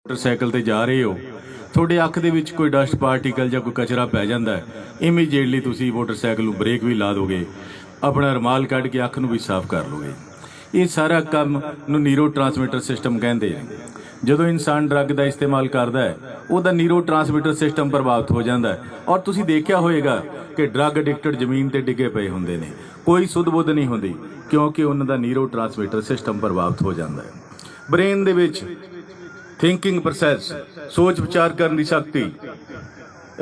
Motorcycle ते जा रहे हो, ਤੁਹਾਡੇ ਅੱਖ ਦੇ ਵਿੱਚ ਕੋਈ ਡਸਟ ਪਾਰਟੀਕਲ ਜਾਂ ਕੋਈ ਕਚਰਾ ਪੈ ਜਾਂਦਾ ਹੈ, ਇਮੀਡੀਏਟਲੀ ਤੁਸੀਂ ਮੋਟਰਸਾਈਕਲ ਨੂੰ ਬ੍ਰੇਕ ਵੀ ਲਾ ਦੋਗੇ, ਆਪਣਾ ਰੁਮਾਲ ਕੱਢ ਕੇ ਅੱਖ ਨੂੰ ਵੀ ਸਾਫ਼ ਕਰ ਲੋਗੇ। ਇਹ ਸਾਰਾ ਕੰਮ ਨੂੰ ਨਿਊਰੋ ਟਰਾਂਸਮਿਟਰ ਸਿਸਟਮ ਕਹਿੰਦੇ ਨੇ। ਜਦੋਂ ਇਨਸਾਨ ਡਰੱਗ ਦਾ ਇਸਤੇਮਾਲ ਕਰਦਾ ਹੈ, ਉਹਦਾ ਨਿਊਰੋ ਟਰਾਂਸਮਿਟਰ ਸਿਸਟਮ ਪ੍ਰਭਾਵਿਤ ਹੋ ਜਾਂਦਾ ਹੈ। ਔਰ ਤੁਸੀਂ ਦੇਖਿਆ ਹੋਏਗਾ ਕਿ ਡਰੱਗ ਐਡਿਕਟਡ ਜ਼ਮੀਨ ਤੇ ਡਿੱਗੇ ਪਏ ਹੁੰਦੇ ਨੇ, ਕੋਈ ਸੁੱਧ ਬੁੱਧ ਨਹੀਂ ਹੁੰਦੀ, ਕਿਉਂਕਿ ਉਹਨਾਂ ਦਾ ਨਿਊਰੋ ਟਰਾਂਸਮਿਟਰ ਸਿਸਟਮ ਪ੍ਰਭਾਵਿਤ ਹੋ ਜਾਂਦਾ ਹੈ। ਬ੍ਰੇਨ ਦੇ ਵਿੱਚ थिंकिंग प्रोसैस, सोच विचार करने की शक्ति,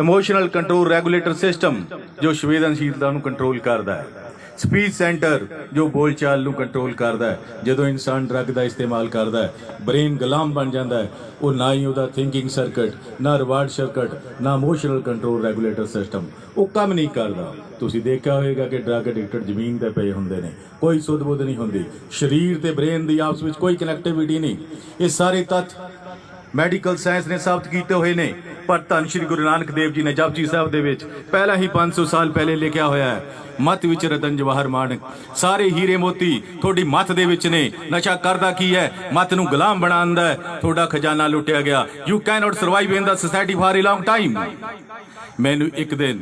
इमोशनल कंट्रोल रेगुलेटर सिस्टम जो संवेदनशीलता को कंट्रोल करता है, स्पीच सेंटर जो बोलचाल को कंट्रोल करता है। जो इंसान ड्रग का इस्तेमाल करता है, ब्रेन गुलाम बन जाता है। वो ना ही वह थिंकिंग सर्किट, ना रिवार्ड सर्किट, ना इमोशनल कंट्रोल रेगुलेटर सिस्टम वो काम नहीं करता। तुसीं देखा होगा कि ड्रग एडिक्टेड जमीन ते पे होंदे ने, कोई सुध बुध नहीं होंदी, शरीर ते ब्रेन की आपस में कोई कनैक्टिविटी नहीं। ये सारे तत्थ मैडिकल साइंस ने साबित किए हुए ने, पर धन श्री गुरु नानक देव जी ने जपजी साहब दे विच पहला ही 500 साल पहले लिखा होया है, मत विच रतन जवाहर माणक, सारे हीरे मोती थोड़ी मत दे विच ने। नशा करदा की है, मत नूं गुलाम बनांदा है, थोड़ा खजाना लुटिया गया। You can not survive in the society for a long time. मैनू एक दिन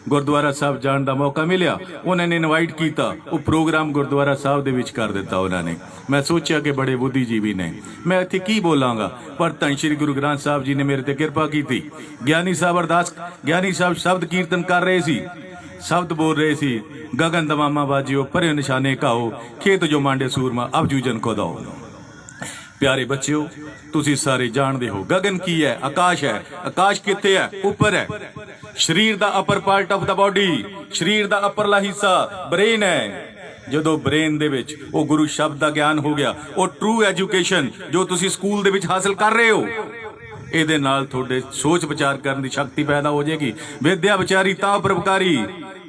गुरुद्वारा साहब जाने का मौका मिलिया, उन्होंने इनवाइट किया, वो प्रोग्राम गुरुद्वारा साहब दे विच कर दिता उन्होंने। मैं सोचा कि बड़े बुद्धिजीवी ने, मैं इत्थे की बोलांगा, पर धन श्री गुरु ग्रंथ साहब जी ने मेरे ते कृपा की थी। ज्ञानी साहब अरदास, ज्ञानी साहब शब्द कीर्तन कर रहे सी, शब्द बोल रहे सी, गगन दमामा बाजियो परे निशाने घाओ, खेत जो मांडे सूरमा अब जूजन को दो। प्यारे बच्चों, तुसी सारे जानते हो गगन की है, आकाश है। आकाश कित्थे है? ऊपर है। शरीर दा upper part of the body, शरीर दा अपरला हिस्सा ब्रेन है। ਜਦੋਂ ਬ੍ਰੇਨ ਦੇ ਵਿੱਚ ਉਹ ਗੁਰੂ ਸ਼ਬਦ ਦਾ ਗਿਆਨ ਹੋ ਗਿਆ, ਉਹ ਟਰੂ ਐਜੂਕੇਸ਼ਨ ਜੋ ਤੁਸੀਂ ਸਕੂਲ ਦੇ ਵਿੱਚ ਹਾਸਲ ਕਰ ਰਹੇ ਹੋ, ਇਹਦੇ ਨਾਲ ਤੁਹਾਡੇ ਸੋਚ ਵਿਚਾਰ ਕਰਨ ਦੀ ਸ਼ਕਤੀ ਪੈਦਾ ਹੋ ਜਾਏਗੀ। ਵਿਦਿਆ ਵਿਚਾਰੀ ਤਾਂ ਪਰਉਪਕਾਰੀ,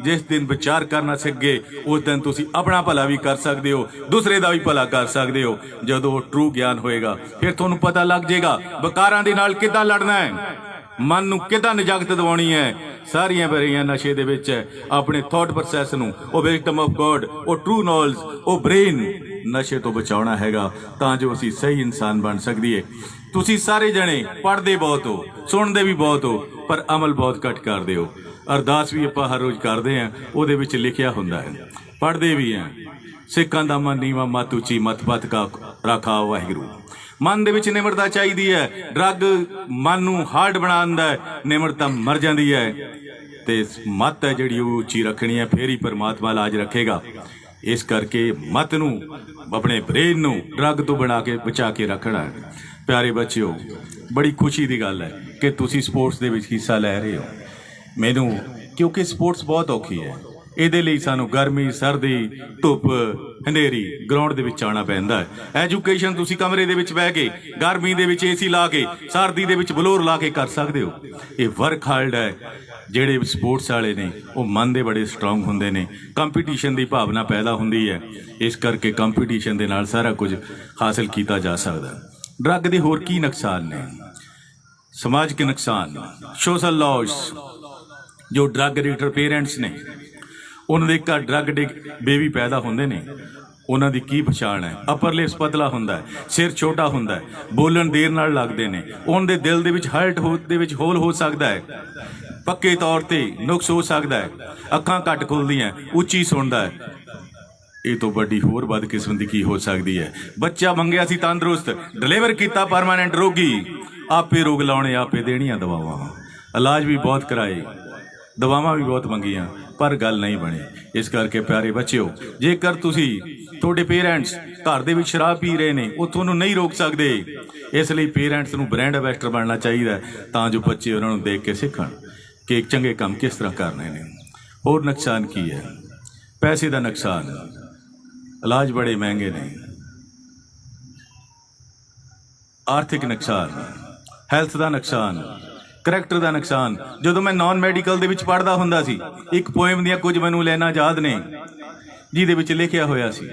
ਜਿਸ ਦਿਨ ਵਿਚਾਰ ਕਰਨਾ ਸਿੱਖ ਗਏ, ਉਸ ਦਿਨ ਤੁਸੀਂ ਆਪਣਾ ਭਲਾ ਵੀ ਕਰ ਸਕਦੇ ਹੋ, ਦੂਸਰੇ ਦਾ ਵੀ ਭਲਾ ਕਰ ਸਕਦੇ ਹੋ। ਜਦੋਂ ਟਰੂ ਗਿਆਨ ਹੋਏਗਾ, ਫਿਰ ਤੁਹਾਨੂੰ ਪਤਾ ਲੱਗ ਜਾਏਗਾ ਵਿਕਾਰਾਂ ਦੇ ਨਾਲ ਕਿੱਦਾਂ ਲੜਨਾ ਹੈ, ਮਨ ਨੂੰ ਕਿੱਦਾਂ ਨਿਜਾਕਤ ਦਿਵਾਉਣੀ ਹੈ। ਸਾਰੀਆਂ ਬਰੀਆਂ ਨਸ਼ੇ ਦੇ ਵਿੱਚ ਹੈ। ਆਪਣੇ ਥਾਟ ਪ੍ਰੋਸੈਸ ਨੂੰ, ਉਹ ਵਿਕਟਮ ਆਫ ਗੋਡ, ਉਹ ਟਰੂ ਨੌਲੇਜ, ਉਹ ਬ੍ਰੇਨ ਨਸ਼ੇ ਤੋਂ ਬਚਾਉਣਾ ਹੈਗਾ, ਤਾਂ ਜੋ ਅਸੀਂ ਸਹੀ ਇਨਸਾਨ ਬਣ ਸਕੀਏ। ਤੁਸੀਂ ਸਾਰੇ ਜਣੇ ਪੜ੍ਹਦੇ ਬਹੁਤ ਹੋ, ਸੁਣਦੇ ਵੀ ਬਹੁਤ ਹੋ, ਪਰ ਅਮਲ ਬਹੁਤ ਘੱਟ ਕਰਦੇ ਹੋ। ਅਰਦਾਸ ਵੀ ਆਪਾਂ ਹਰ ਰੋਜ਼ ਕਰਦੇ ਹਾਂ, ਉਹਦੇ ਵਿੱਚ ਲਿਖਿਆ ਹੁੰਦਾ ਹੈ, ਪੜ੍ਹਦੇ ਵੀ ਹਾਂ, ਸਿੱਖਾਂ ਦਾ ਮਨ ਨੀਵਾਂ ਮਤ ਉੱਚੀ, ਮਤ ਪਤ ਕਾ ਰਾਖਾ ਵਾਹਿਗੁਰੂ। मन ਦੇ ਵਿੱਚ ਨਿਮਰਤਾ ਚਾਹੀਦੀ ਹੈ। ਡਰੱਗ ਮਨ ਨੂੰ ਹਾਰਡ ਬਣਾਉਂਦਾ ਹੈ, ਨਿਮਰਤਾ ਮਰ ਜਾਂਦੀ ਹੈ। ਤੇ ਮਤ ਹੈ ਜਿਹੜੀ ਉਹ ਉੱਚੀ ਰੱਖਣੀ ਹੈ, ਫੇਰ ਹੀ ਪਰਮਾਤਮਾ ਇਲਾਜ ਰੱਖੇਗਾ। ਇਸ ਕਰਕੇ ਮਤ ਨੂੰ, ਆਪਣੇ ਬ੍ਰੇਨ ਨੂੰ ਡਰੱਗ ਤੋਂ ਬਣਾ ਕੇ ਬਚਾ ਕੇ ਰੱਖਣਾ ਹੈ। ਪਿਆਰੇ ਬੱਚਿਓ, ਬੜੀ ਖੁਸ਼ੀ ਦੀ ਗੱਲ ਹੈ ਕਿ ਤੁਸੀਂ ਸਪੋਰਟਸ ਦੇ ਵਿੱਚ ਹਿੱਸਾ ਲੈ ਰਹੇ ਹੋ। ਮੈਨੂੰ ਕਿਉਂਕਿ ਸਪੋਰਟਸ ਬਹੁਤ ਔਖੀ ਹੈ, ਇਹਦੇ ਲਈ ਸਾਨੂੰ ਗਰਮੀ, ਸਰਦੀ, ਧੁੱਪ, ਹਨੇਰੀ ਗਰਾਊਂਡ ਦੇ ਵਿੱਚ ਆਉਣਾ ਪੈਂਦਾ ਹੈ। ਐਜੂਕੇਸ਼ਨ ਤੁਸੀਂ ਕਮਰੇ ਦੇ ਵਿੱਚ ਬਹਿ ਕੇ, ਗਰਮੀ ਦੇ ਵਿੱਚ ਏਸੀ ਲਾ ਕੇ, ਸਰਦੀ ਦੇ ਵਿੱਚ ਬਲੋਰ ਲਾ ਕੇ ਕਰ ਸਕਦੇ ਹੋ। ਇਹ ਵਰਕ ਹਾਰਡ ਹੈ। ਜਿਹੜੇ ਸਪੋਰਟਸ ਵਾਲੇ ਨੇ ਉਹ ਮਨ ਦੇ ਬੜੇ ਸਟਰੋਂਗ ਹੁੰਦੇ ਨੇ, ਕੰਪੀਟੀਸ਼ਨ ਦੀ ਭਾਵਨਾ ਪੈਦਾ ਹੁੰਦੀ ਹੈ। ਇਸ ਕਰਕੇ ਕੰਪੀਟੀਸ਼ਨ ਦੇ ਨਾਲ ਸਾਰਾ ਕੁਝ ਹਾਸਲ ਕੀਤਾ ਜਾ ਸਕਦਾ। ਡਰੱਗ ਦੇ ਹੋਰ ਕੀ ਨੁਕਸਾਨ ਨੇ? ਸਮਾਜਿਕ ਨੁਕਸਾਨ, ਸੋਸ਼ਲ ਲਾਸ। ਜੋ ਡਰੱਗ ਐਡਿਕਟਡ ਪੇਰੈਂਟਸ ਨੇ, ਉਹਨਾਂ ਦੇ ਘਰ ਡਰੱਗ ਬੇਬੀ ਪੈਦਾ ਹੁੰਦੇ ਨੇ, ਉਹਨਾਂ ਦੀ ਕੀ ਪਛਾਣ ਹੈ? ਅਪਰ ਲਿਪਸ ਪਤਲਾ ਹੁੰਦਾ ਹੈ, ਸਿਰ ਛੋਟਾ ਹੁੰਦਾ ਹੈ, ਬੋਲਣ ਦੇਰ ਨਾਲ ਲੱਗਦੇ ਨੇ, ਉਹਨਾਂ ਦੇ ਦਿਲ ਦੇ ਵਿੱਚ ਹਾਰਟ ਦੇ ਵਿੱਚ ਹੋਲ ਹੋ ਸਕਦਾ ਹੈ, ਪੱਕੇ ਤੌਰ ਤੇ ਨੁਕਸ ਹੋ ਸਕਦਾ ਹੈ, ਅੱਖਾਂ ਘੱਟ ਖੁੱਲਦੀਆਂ, ਉੱਚੀ ਸੁਣਦਾ ਹੈ। ਇਹ ਤੋਂ ਵੱਡੀ ਹੋਰ ਬਦਕਿਸਮਤੀ ਕੀ ਹੋ ਸਕਦੀ ਹੈ? ਬੱਚਾ ਮੰਗਿਆ ਸੀ ਤੰਦਰੁਸਤ, ਡਿਲੀਵਰ ਕੀਤਾ ਪਰਮਾਨੈਂਟ ਰੋਗੀ। ਆਪੇ ਰੋਗ ਲਾਉਣੇ, ਆਪੇ ਦੇਣੀਆਂ ਦਵਾਵਾਂ, ਇਲਾਜ ਵੀ ਬਹੁਤ ਕਰਾਏ, ਦਵਾਵਾਂ ਵੀ ਬਹੁਤ ਮੰਗੀਆਂ, ਪਰ ਗੱਲ ਨਹੀਂ ਬਣੀ। ਇਸ ਕਰਕੇ ਪਿਆਰੇ ਬੱਚਿਓ, ਜੇਕਰ ਤੁਸੀਂ, ਤੁਹਾਡੇ ਪੇਰੈਂਟਸ ਘਰ ਦੇ ਵਿੱਚ ਸ਼ਰਾਬ ਪੀ ਰਹੇ ਨੇ, ਉਹ ਤੁਹਾਨੂੰ ਨਹੀਂ ਰੋਕ ਸਕਦੇ। ਇਸ ਲਈ ਪੇਰੈਂਟਸ ਨੂੰ ਬ੍ਰਾਂਡ ਐਂਬੈਸਡਰ ਬਣਨਾ ਚਾਹੀਦਾ, ਤਾਂ ਜੋ ਬੱਚੇ ਉਹਨਾਂ ਨੂੰ ਦੇਖ ਕੇ ਸਿੱਖਣ ਕਿ ਚੰਗੇ ਕੰਮ ਕਿਸ ਤਰ੍ਹਾਂ ਕਰਨੇ ਨੇ। ਹੋਰ ਨੁਕਸਾਨ ਕੀ ਹੈ? ਪੈਸੇ ਦਾ ਨੁਕਸਾਨ, ਇਲਾਜ ਬੜੇ ਮਹਿੰਗੇ ਨੇ। ਆਰਥਿਕ ਨੁਕਸਾਨ, ਹੈਲਥ ਦਾ ਨੁਕਸਾਨ, ਕਰੈਕਟਰ ਦਾ ਨੁਕਸਾਨ। ਜਦੋਂ ਮੈਂ ਨਾਨ ਮੈਡੀਕਲ ਦੇ ਵਿੱਚ ਪੜ੍ਹਦਾ ਹੁੰਦਾ ਸੀ, ਇੱਕ ਪੋਇਮ ਦੀਆਂ ਕੁਝ ਮੈਨੂੰ ਲਾਈਨਾਂ ਯਾਦ ਨੇ, ਜਿਹਦੇ ਵਿੱਚ ਲਿਖਿਆ ਹੋਇਆ ਸੀ,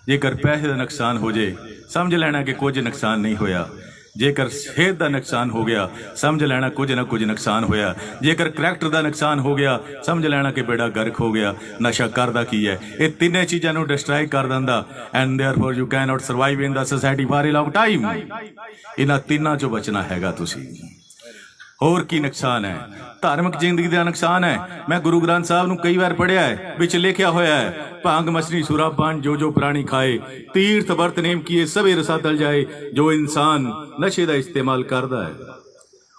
ਜੇਕਰ ਪੈਸੇ ਦਾ ਨੁਕਸਾਨ ਹੋ ਜੇ, ਸਮਝ ਲੈਣਾ ਕਿ ਕੁਝ ਨੁਕਸਾਨ ਨਹੀਂ ਹੋਇਆ। जेकर सेहत का नुकसान हो गया समझ लेना कुछ ना कुछ नुकसान होया, जेकर करैक्टर का नुकसान हो गया समझ लेना कि बेड़ा गर्क हो गया। नशा करदा की है, ये तीनों चीज़ों को डिस्ट्रॉय कर दिंदा and therefore you can not survive in the society for a long time. इन्हां तीनों चों बचना हैगा तुसीं। होर की नुकसान है? धार्मिक जिंदगी का नुकसान है। मैं गुरु ग्रंथ साहब नूं कई बार पढ़िया है, विच लिखिया होया है, भांग मछली सुरापान जो जो प्राणी खाए, तीर्थ वर्त नेम किए सभी रसा तल जाए। जो इंसान नशे का इस्तेमाल करता है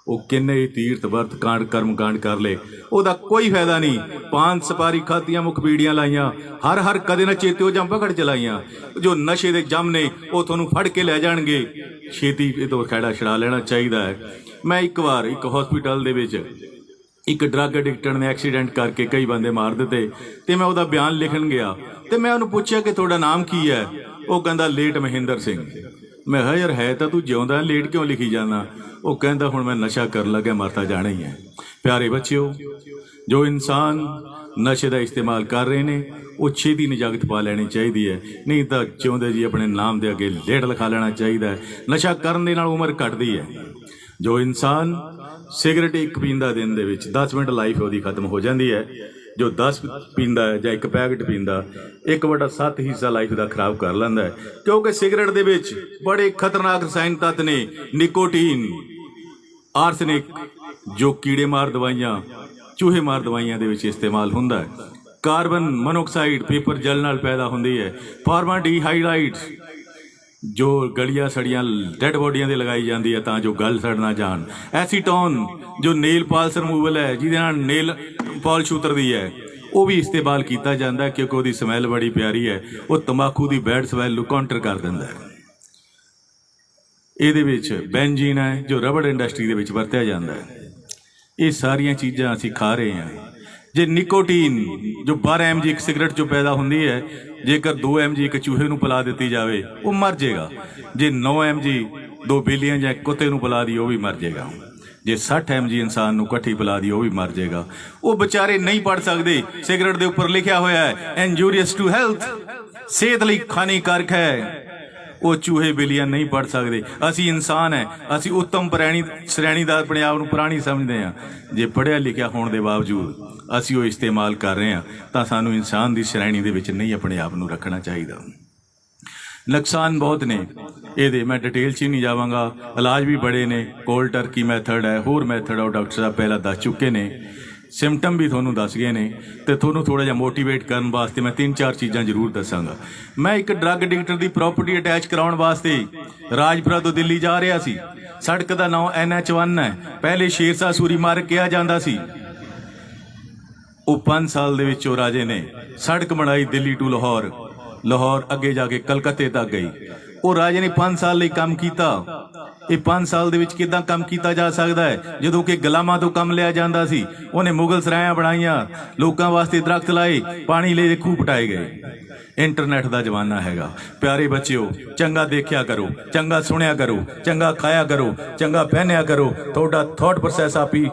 वो किन्ने ही तीर्थ वर्त कांड कर्म कांड कर ले, ਉਹਦਾ कोई फायदा नहीं। पान सपारी खातियां मुख बीड़ियां लाइया, हर हर कदे न चेत्यो जां पकड़ चलाइया। जो नशे के जम ने वो तुहानूं फड़ के लै जाणगे, छेती ये तो खैड़ा छड़ा लेना चाहिए है। मैं एक बार एक हॉस्पिटल दे विच एक ड्रग एडिक्टर ने एक्सीडेंट करके कई बंदे मार दिते ते मैं उसदा बयान लिखण गया ते मैं उन्होंने पूछा कि तुहाडा नाम की है? वो कहंदा लेट महेंद्र सिंह। मैं कहा यार है तो तू जिउंदा, लेट क्यों लिखी जाना? वो कहंदा हुण मैं नशा कर लग्या, मरता जाना ही है। प्यारे बच्चों, जो इंसान नशे का इस्तेमाल कर रहे हैं वो छेती निजागत पा लैनी चाहिए है, नहीं तो जिउंदे जी अपने नाम के अगे लेट लिखा लेना चाहिए है। नशा करन दे नाल उम्र घटदी है। जो इंसान सिगरेट एक पींदा दिन दे विच 10 मिनट लाइफ वो खत्म हो जाती है। जो 10 पींदा है या एक पैकेट पींदा 1/7 हिस्सा लाइफ का खराब कर लैंदा है, क्योंकि सिगरेट दे विच बड़े खतरनाक रसायन तत्त ने, निकोटीन, आर्सनिक, जो कीड़े मार दवाइयां, चूहे मार दवाइयां दे विच इस्तेमाल हुंदा है। कार्बन मोनोऑक्साइड पेपर जल नाल पैदा हुंदी है। फॉर्माल्डिहाइड जो गलियां सड़ियां डैड बॉडियां दे लगाई जाती है तां जो गल सड़ ना जान। एसीटोन जो नेल पॉलिश रिमूवल है, जिहदे नाल नेल पॉलिश उतरदी है, वो भी इस्तेमाल किया जाता है क्योंकि उसकी समैल बड़ी प्यारी है। वो तंबाकू की बैड समैल नूं काउंटर कर दिंदा है। ਇਹਦੇ ਵਿੱਚ ਬੈਂजीन है जो रबड़ इंडस्ट्री ਦੇ ਵਿੱਚ ਵਰਤਿਆ ਜਾਂਦਾ है। ये सारिया चीज़ां असीं खा रहे हैं। जे निकोटीन जो 12 mg एक सिगरेट जो पैदा होंदी है, जेकर 2 mg एक चूहे नूं पिला दित्ती जाए वो मर जाएगा। जे 9 mg 2 बिल्लियां या कुत्ते नूं पिला दी वो भी मर जाएगा। जे 60 mg इंसान नूं इकट्ठी पिला दी वो भी मर जाएगा। वो बेचारे नहीं पढ़ सकते। सिगरेट के उपर लिखा होया है इंजूरियस टू हैल्थ, सेहत लई हानिकारक है। वो चूहे बिल्लियां नहीं पढ़ सकते। असी इंसान है, असी उत्तम प्राणी श्रेणी का अपने आप को प्राणी समझते हैं। जे पढ़िया लिखिया होने के बावजूद असी वो इस्तेमाल कर रहे हैं तो सानू इंसान की श्रेणी के विच नहीं अपने आप को रखना चाहिए। नुकसान बहुत ने ये, मैं डिटेल च ही नहीं जावांगा। इलाज भी बड़े ने, कोल्ड टर्की मैथड है, होर मैथड है, डॉक्टर साहब पहला दस चुके ने। सिम्पटम भी थोनों दस गए ने तो थोनों थोड़ा जिहा मोटिवेट करने वास्ते मैं 3-4 चीज़ां जरूर दसांगा। मैं एक ड्रग एडिक्टर की प्रॉपर्टी अटैच कराउण वास्ते राजपुरा तो दिल्ली जा रहा सी। सड़क का नाम NH1 है। पहले शेरशाह सूरी मार्ग कहा जाता सी। वो 5 साल दे विच राजे ने सड़क बनाई दिल्ली टू लाहौर, लाहौर अगे जाके कलकत्ते तक गई। वो राजे ने 5 साल लई काम किया। ये 5 साल दे विच किदां काम किया जा सकता है जदों कि गुलामां तो काम लिया जाता सी। उन्हें मुगल सरायां बनाईयां, लोकां वास्ते दरख्त लाए, पानी ले खूह पटाए गए। इंटरनेट का जमाना हैगा। प्यारे बच्चों, चंगा देखिया करो, चंगा सुनिया करो, चंगा खाया करो, चंगा पहनिया करो, थोड़ा थॉट प्रोसैस आप ही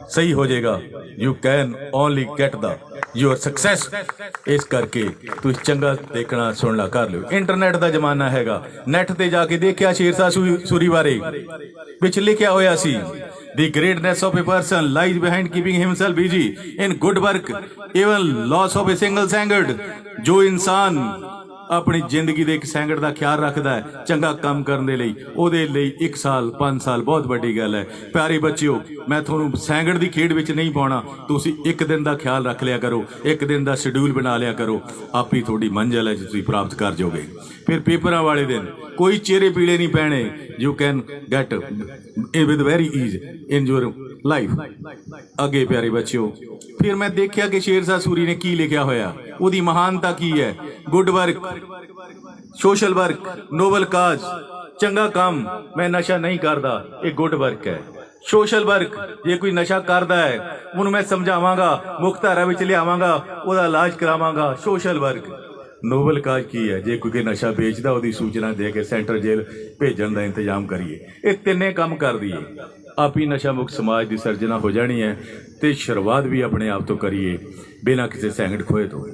सही हो जाएगा। You can only get the your success. इस करके तुम चंगा देखना सुनना कर लो। इंटरनेट का जमाना हैगा। नैट ते जाके देखिया शेरशाह सूरी बारे विच लिखिया होया सी, the greatness of a person lies behind keeping himself busy in good work even loss of a single second. जो इंसान अपनी जिंदगी के एक सैंगड़ का ख्याल रखता है चंगा काम करने लई, ਉਹਦੇ ਲਈ 1 साल 5 साल बहुत बड़ी गल है। प्यारे बच्चों, मैं थोनों सैंगड़ की खेड विच नहीं पाउणा। तुसीं एक दिन का ख्याल रख लिया करो, एक दिन का शेड्यूल बना लिया करो, आप ही थोड़ी मंजिल है जो तुसीं प्राप्त कर जाओगे। फिर पेपरां वाले दिन कोई चेहरे पीड़े नहीं पैने। You can get with very ease in your life. अगे प्यारे बच्चों, फिर मैं देखिया कि शेरशाह सूरी ने की लिखिया होया, उसकी महानता की है। Good work, social work, noble cause, चंगा काम। मैं नशा नहीं करता, ये गुड वर्क है। सोशल वर्क, जे कोई नशा करता है उन्होंने मैं समझावांगा, मुख्य धारा विच लियावांगा, उसका इलाज करावांगा। Social work. नोबल काज की है, जे कोई नशा बेचता उसकी सूचना दे के सेंट्रल जेल भेजन का इंतजाम करिए। ये तिन्ने काम कर दिए, आप ही नशा मुक्त समाज की सर्जना हो जानी है। तो शुरुआत भी अपने आप तो करिए बिना किसी सैंगड़ खोए तो।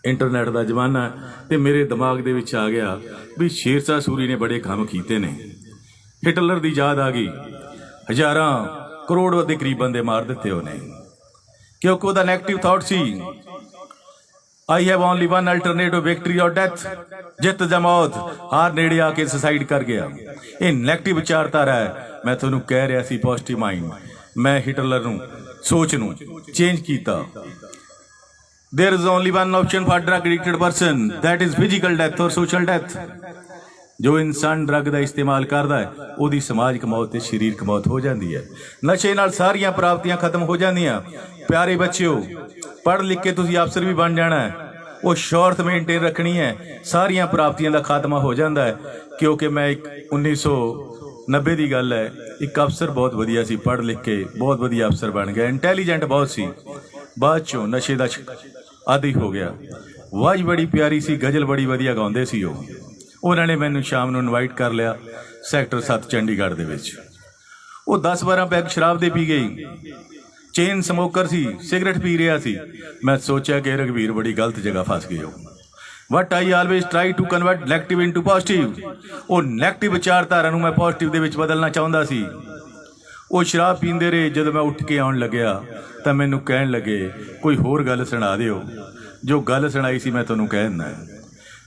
इंटरनेट का जमाना है तो मेरे दिमाग दे विच आ गया भी शेरशाह सूरी ने बड़े काम कीते ने। हिटलर की याद आ गई, हज़ारां करोड़ के करीब बंदे मार दिते उन्हें, क्योंकि वह नैगेटिव थॉट सी, I have only one alternative, victory और डेथ, जित या मौत, हार नेड़े आके सुसाइड कर गया। ये नैगेटिव विचारधारा है। मैं थोनू कह रहा सी पॉजिटिव माइंड, मैं हिटलर नू सोच नू चेंज किया। There is only one option for drug addicted person, that is physical death और सोशल डेथ। जो इंसान ड्रग का इस्तेमाल करता है वो समाजिक मौत ते शरीरक मौत हो जाती है। नशे नाल सारियां प्राप्तियां खत्म हो जांदियां। प्यारे बच्चों, पढ़ लिख के तुसीं अफसर भी बन जाना है, वो शौहरत मेनटेन रखनी है, सारियां प्राप्तियां का खात्मा हो जाता है। क्योंकि मैं एक 1990 की गल है, एक अफसर बहुत वधिया सी, पढ़ लिख के बहुत वधिया अफसर बन गया, इंटैलीजेंट बहुत सी, बाद चों नशे का आदि हो गया। आवाज़ बड़ी प्यारी सी, गज़ल बड़ी वधिया गाउंदे सी। उन्होंने मैनू शाम को इनवाइट कर लिया सैक्टर 7 चंडीगढ़ दे विच। वो 10-12 पैग शराब दे पी गई, चेन समोकर सी, सिगरेट पी रहा सी। मैं सोचा कि रघवीर बड़ी गलत जगह फस गए हो। What I always try to convert negative into positive. वो नैगेटिव विचारधारा मैं पॉजिटिव दे विच बदलना चाहता सी। वो शराब पींदे रहे। जब मैं उठ के आउण लग्या तो मैनू कहण लगे कोई होर गल सुना दिओ। जो गल सुनाई सी मैं तुहानूं कह दिंदा।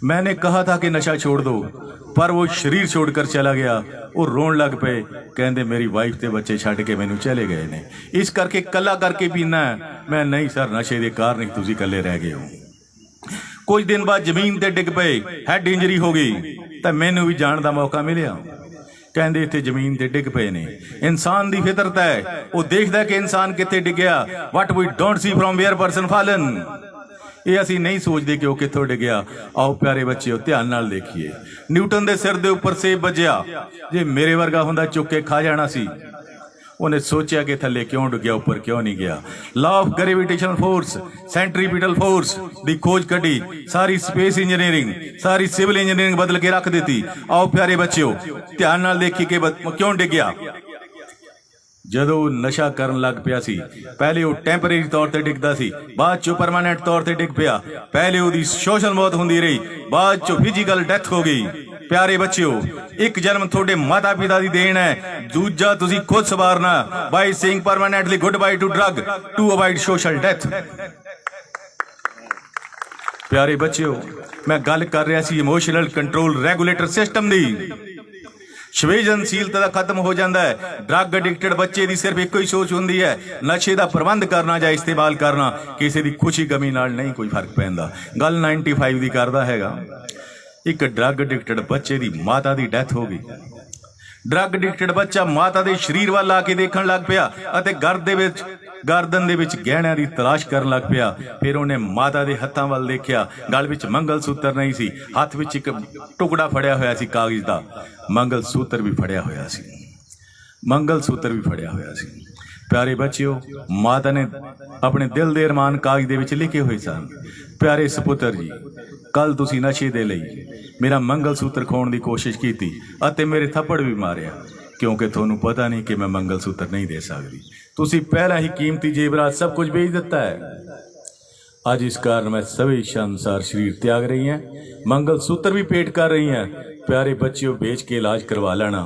मैंने कहा था कि नशा छोड़ दो, पर वो शरीर छोड़कर चला गया। वो रोन लग पे, कहते मेरी वाइफ ते बच्चे छड्ड के मैनू चले गए ने, इस करके कला करके पीना है। मैं नहीं सर, नशे के कारण ही तुसीं कल्ले रह गए हो। कुछ दिन बाद जमीन ते डिग पे, हैड इंजरी हो गई, तो मैनू भी जाण का मौका मिलिया। कहते इत्थे जमीन ते डिग पे ने। इंसान की फितरत है, वो देखता कि इंसान कित्थे डिगया। What we don't see from where person fallen, ये असीं नहीं सोचते कि वह कित्थों डिगया। आओ प्यारे बच्चे ध्यान नाल देखिए। न्यूटन के सिर के उपर सेब बजया, जे मेरे वर्गा हुंदा चुक के खा जाना सी। उन्हें सोचा कि थले क्यों डिगया, उपर क्यों नहीं गया। Law of gravitational force, centripetal force की खोज कढ़ी, सारी स्पेस इंजीनियरिंग, सारी सिविल इंजीनियरिंग बदल के रख दी। आओ प्यारे बच्चों ध्यान नाल देखिए कि क्यों डिगया। जदों नशा करन लग पिया सी, पहले वो टैंपरेरी तौर पर डिगदा सी, बाद चो परमानेंट तौर पर डिग पिया। पहले वो सोशल मौत होंदी रही, बाद चो फिजिकल डेथ हो गई। प्यारे बच्चों, एक जन्म थोड़े माता पिता की देन है, दूजा तुसीं खुद सवारना by saying permanently goodbye to drug to avoid social death. प्यारे बच्चों, मैं गल कर रहा सी इमोशनल कंट्रोल रेगुलेटर सिस्टम की। संवेदनशीलता खत्म हो जाता है। ड्रग एडिक्टेड बच्चे की सिर्फ एक ही सोच होंदी है, नशे का प्रबंध करना या इस्तेमाल करना। किसी की खुशी गमी नाल नहीं कोई फर्क पैंदा। गल 95 की करदा हैगा। एक ड्रग एडिक्टेड बच्चे की माता की डैथ हो गई। ड्रग एडिक्टेड बच्चा माता के शरीर वाल आके देखण लग पिया, गर्दन दे विच गहणिਆਂ की तलाश करन लग पिया। फिर उन्हें माता के हत्थां वाल देखिया, गल विच मंगल सूत्र नहीं सी, हत्थ विच एक टुकड़ा फड़िया होया सी कागज का। मंगल सूत्र भी फड़िया होया सी, मंगल सूत्र भी फड़िया होया सी। प्यारे बच्चिओ, माता ने अपने दिल दे अरमान कागज दे विच लिखे हुए सन। प्यारे सपुत्र जी, कल तुसीं नशे दे लई मेरा मंगल सूत्र खोण की कोशिश की अते मेरे थप्पड़ भी मारिया, क्योंकि तुहानूं पता नहीं कि मैं मंगल सूत्र नहीं दे सकती। तुसीं पहला ही कीमती जेवरात सब कुछ बेच दिता है। अज इस कारण मैं सभी शानसार शरीर त्याग रही हैं, मंगल सूत्र भी पेट कर रही हैं। प्यारे बच्चों, बेच के इलाज करवा लेना,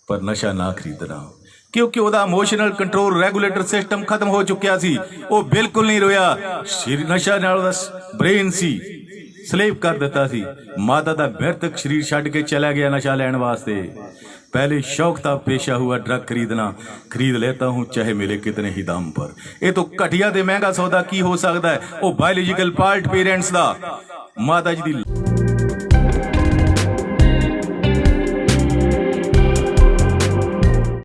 पर नशा ना खरीदना, क्योंकि वह इमोशनल कंट्रोल रेगुलेटर सिस्टम खत्म हो चुकिया सी। वो बिल्कुल नहीं रोया। नशा नाल ब्रेन सी स्लेव कर दिता सी। माता का मृतक शरीर छड्ड के चला गया नशा लैण वास्ते। पहले शौक था, पेशा हुआ ड्रग खरीदना, खरीद लेता हूँ चाहे मिले कितने ही दाम पर। ये तो घटिया ते महंगा सौदा की हो सकता है। वो बायोलॉजिकल पार्ट पेरेंट्स का, माता जी दी